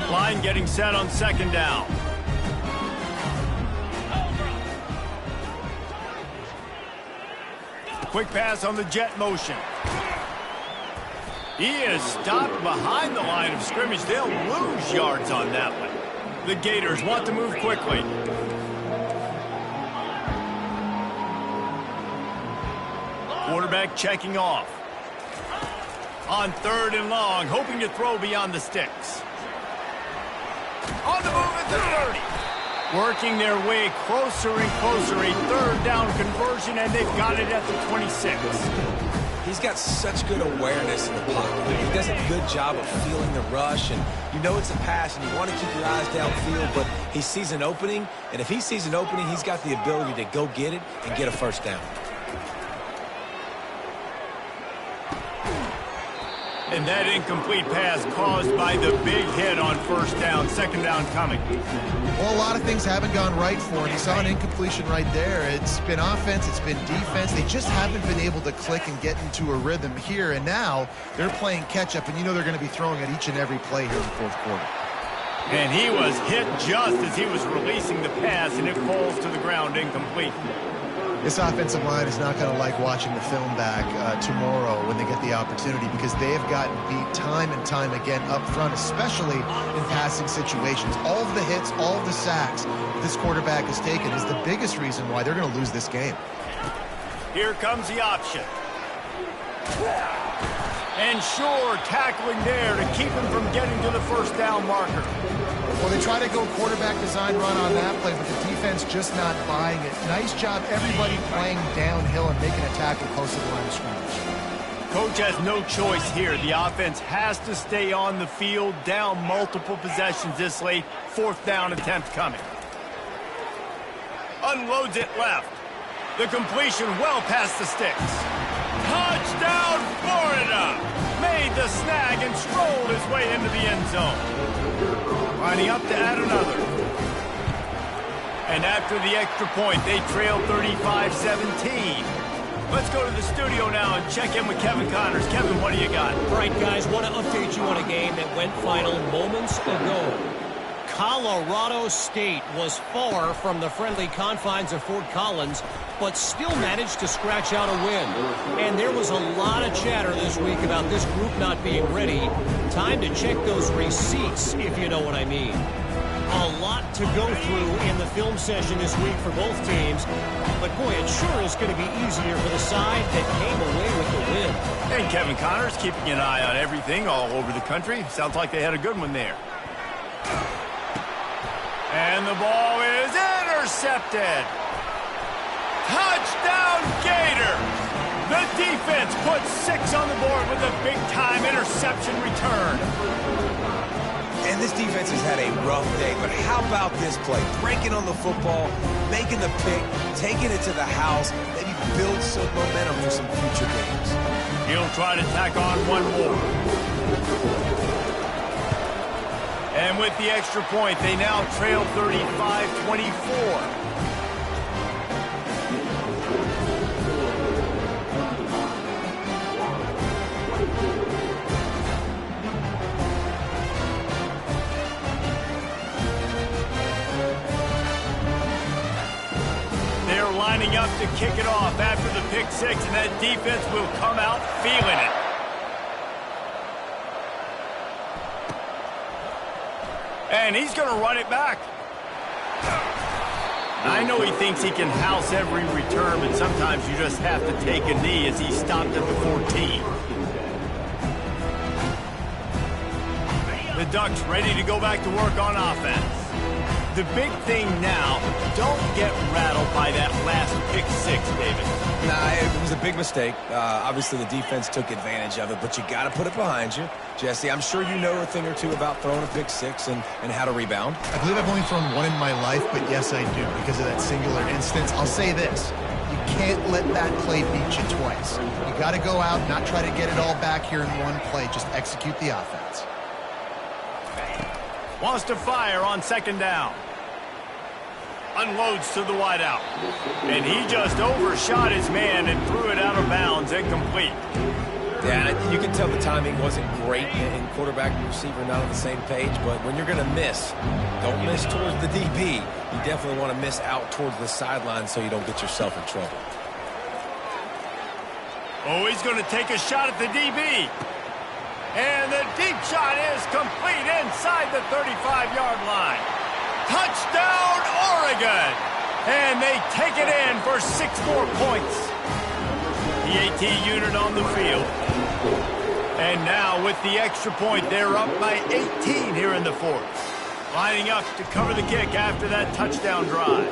Line getting set on second down. Quick pass on the jet motion. He is stopped behind the line of scrimmage. They'll lose yards on that one. The Gators want to move quickly. Quarterback checking off. On third and long, hoping to throw beyond the sticks. On the move at the 30. Working their way closer and closer, a third down conversion, and they've got it at the 26. He's got such good awareness in the pocket. He does a good job of feeling the rush, and you know it's a pass, and you want to keep your eyes downfield, but he sees an opening, and if he sees an opening, he's got the ability to go get it and get a first down. And that incomplete pass caused by the big hit on first down. Second down coming. Well, a lot of things haven't gone right for him. He saw an incompletion right there. It's been offense, it's been defense. They just haven't been able to click and get into a rhythm here. And now they're playing catch-up, and you know they're going to be throwing at each and every play here in the fourth quarter. And he was hit just as he was releasing the pass, and it falls to the ground incomplete. This offensive line is not going to like watching the film back tomorrow when they get the opportunity, because they have gotten beat time and time again up front, especially in passing situations. All of the hits, all of the sacks this quarterback has taken is the biggest reason why they're going to lose this game. Here comes the option. And Shore tackling there to keep him from getting to the first down marker. Well, they try to go quarterback design run on that play, but the defense just not buying it. Nice job, everybody playing downhill and making a tackle close to the line of scrimmage. Coach has no choice here. The offense has to stay on the field, down multiple possessions this late. Fourth down attempt coming. Unloads it left. The completion well past the sticks. Touchdown, Florida! Made the snag and strolled his way into the end zone. Lining up to add another. And after the extra point, they trail 35-17. Let's go to the studio now and check in with Kevin Connors. Kevin, what do you got? All right, guys, want to update you on a game that went final moments ago. Colorado State was far from the friendly confines of Fort Collins, but still managed to scratch out a win. And there was a lot of chatter this week about this group not being ready. Time to check those receipts, if you know what I mean. A lot to go through in the film session this week for both teams, but boy, it sure is going to be easier for the side that came away with the win. And Kevin Connors keeping an eye on everything all over the country. Sounds like they had a good one there. And the ball is intercepted. Touchdown, Gator! The defense puts 6 on the board with a big-time interception return. And this defense has had a rough day, but how about this play? Breaking on the football, making the pick, taking it to the house, maybe build some momentum for some future games. He'll try to tack on one more. And with the extra point, they now trail 35-24. They're lining up to kick it off after the pick six, and that defense will come out feeling it. And he's going to run it back. I know he thinks he can house every return, but sometimes you just have to take a knee as he stopped at the 14. The Ducks ready to go back to work on offense. The big thing now, don't get rattled by that last pick six, David. Nah, it was a big mistake. Obviously, the defense took advantage of it, but you got to put it behind you. Jesse, I'm sure you know a thing or two about throwing a pick six and how to rebound. I believe I've only thrown one in my life, but yes, I do, because of that singular instance. I'll say this. You can't let that play beat you twice. You got to go out, not try to get it all back here in one play. Just execute the offense. Wants to fire on second down. Unloads to the wideout. And he just overshot his man and threw it out of bounds, incomplete. Yeah, you can tell the timing wasn't great in quarterback and receiver not on the same page, but when you're going to miss, don't miss towards the DB. You definitely want to miss out towards the sideline so you don't get yourself in trouble. Oh, he's going to take a shot at the DB. And the deep shot is complete inside the 35-yard line. Touchdown, Oregon! And they take it in for 6 more points. The AT unit on the field. And now with the extra point, they're up by 18 here in the fourth. Lining up to cover the kick after that touchdown drive.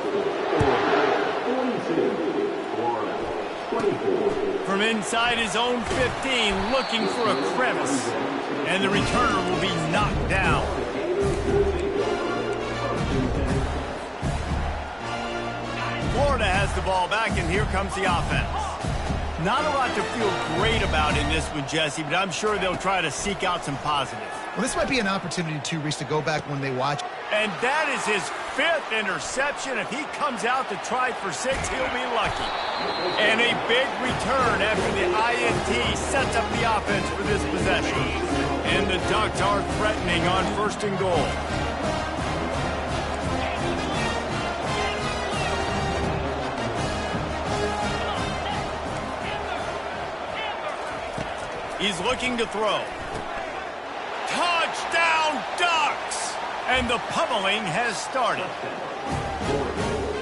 From inside his own 15, looking for a crevice. And the returner will be knocked down. Florida has the ball back, and here comes the offense. Not a lot to feel great about in this one, Jesse, but I'm sure they'll try to seek out some positives. Well, this might be an opportunity, too, Reese, to go back when they watch. And that is his 5th interception. If he comes out to try for 6, he'll be lucky. And a big return after the INT sets up the offense for this possession. And the Ducks are threatening on 1st and goal. He's looking to throw. Touchdown, Ducks! And the pummeling has started.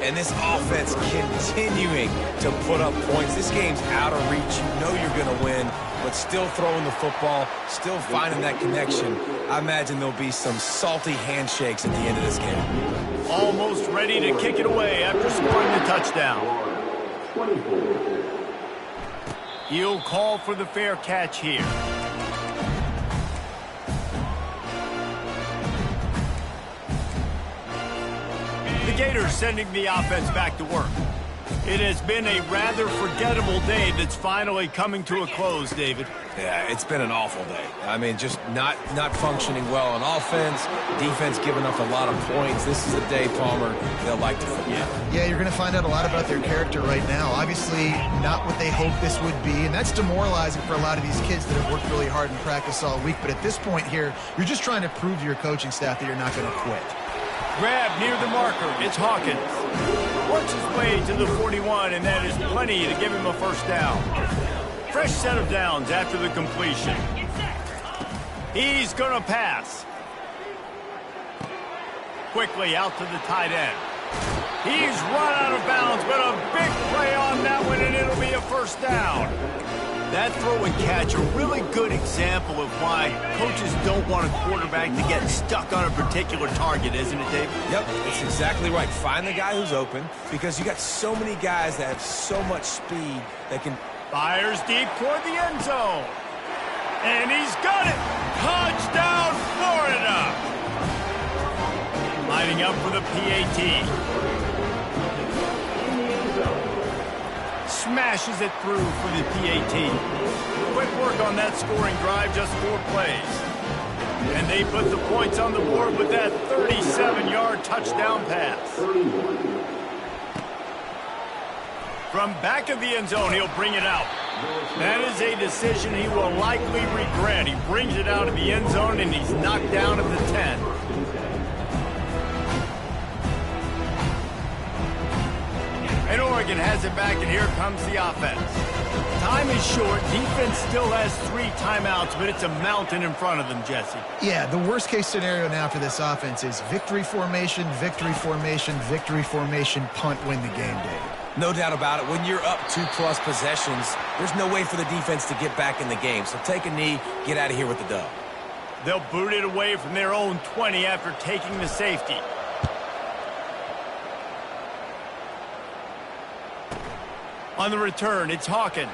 And this offense continuing to put up points. This game's out of reach. You know you're going to win, but still throwing the football, still finding that connection. I imagine there'll be some salty handshakes at the end of this game. Almost ready to kick it away after scoring the touchdown. He'll call for the fair catch here. The Gators sending the offense back to work. It has been a rather forgettable day that's finally coming to a close, David. Yeah, it's been an awful day. I mean, just not functioning well on offense, defense giving up a lot of points. This is a day, Palmer, they'll like to forget. Yeah, you're going to find out a lot about their character right now. Obviously, not what they hoped this would be, and that's demoralizing for a lot of these kids that have worked really hard in practice all week. But at this point here, you're just trying to prove to your coaching staff that you're not going to quit. Grab near the marker. It's Hawkins. Works his way to the 41, and that is plenty to give him a first down. Fresh set of downs after the completion. He's going to pass. Quickly out to the tight end. He's run out of bounds, but a big play on that one, and it'll be a first down. That throw and catch, a really good example of why coaches don't want a quarterback to get stuck on a particular target, isn't it, Dave? Yep, it's exactly right. Find the guy who's open, because you got so many guys that have so much speed that can... Fires deep toward the end zone. And he's got it. Touchdown, Florida. Lining up for the PAT. Smashes it through for the PAT. Quick work on that scoring drive, just 4 plays. And they put the points on the board with that 37-yard touchdown pass. From back of the end zone, he'll bring it out. That is a decision he will likely regret. He brings it out of the end zone, and he's knocked down at the 10. And Oregon has it back, and here comes the offense. Time is short. Defense still has 3 timeouts, but it's a mountain in front of them, Jesse. Yeah, the worst-case scenario now for this offense is victory formation, victory formation, victory formation, punt, win the game, Dave. No doubt about it. When you're up 2+ possessions, there's no way for the defense to get back in the game. So take a knee, get out of here with the dub. They'll boot it away from their own 20 after taking the safety. On the return, it's Hawkins.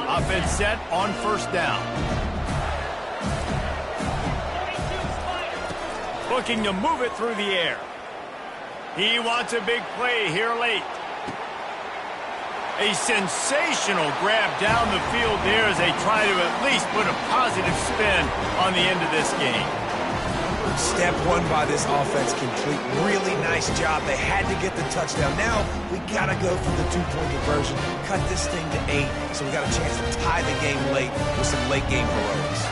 Offense set on first down. Looking to move it through the air. He wants a big play here late. A sensational grab down the field there as they try to at least put a positive spin on the end of this game. Step 1 by this offense complete. Really nice job. They had to get the touchdown. Now we got to go for the 2-point conversion. Cut this thing to 8, so we got a chance to tie the game late with some late game heroics.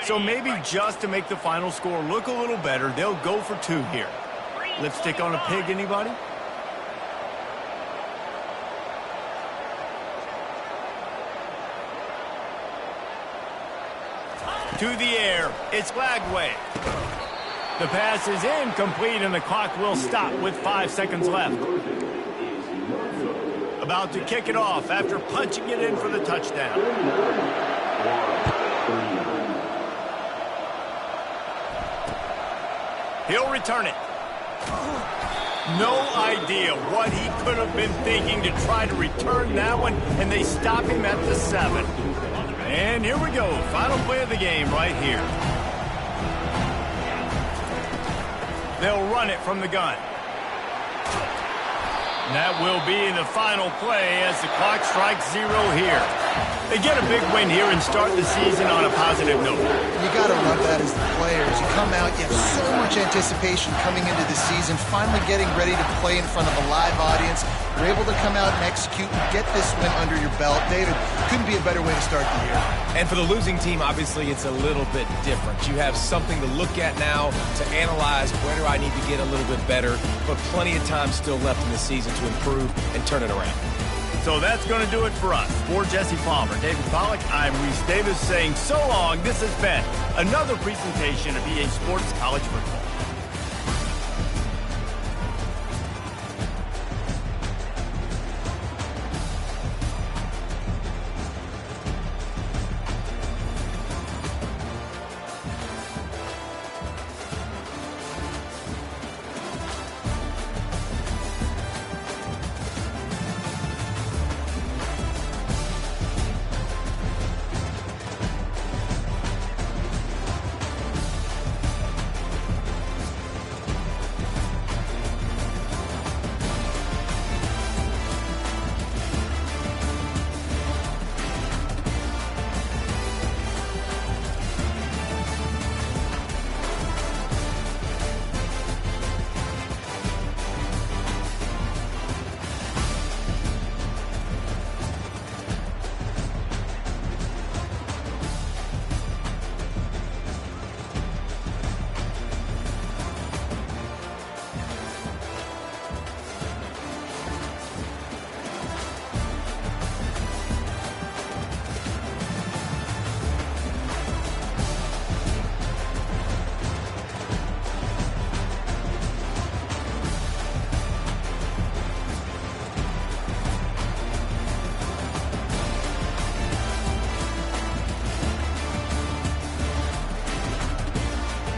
So maybe just to make the final score look a little better, they'll go for 2 here. Lipstick on a pig, anybody? to the air. It's Lagway. The pass is incomplete, and the clock will stop with 5 seconds left. About to kick it off after punching it in for the touchdown. He'll return it. No idea what he could have been thinking to try to return that one, and they stop him at the 7. And here we go. Final play of the game right here. They'll run it from the gun. And that will be the final play as the clock strikes 0 here. They get a big win here and start the season on a positive note. You got to love that as the players. You come out, you have so much anticipation coming into the season, finally getting ready to play in front of a live audience. You're able to come out and execute and get this win under your belt. David, couldn't be a better way to start the year. And for the losing team, obviously, it's a little bit different. You have something to look at now to analyze where do I need to get a little bit better, but plenty of time still left in the season to improve and turn it around. So that's going to do it for us. For Jesse Palmer, David Pollack, I'm Reese Davis saying so long. This has been another presentation of EA Sports College Football.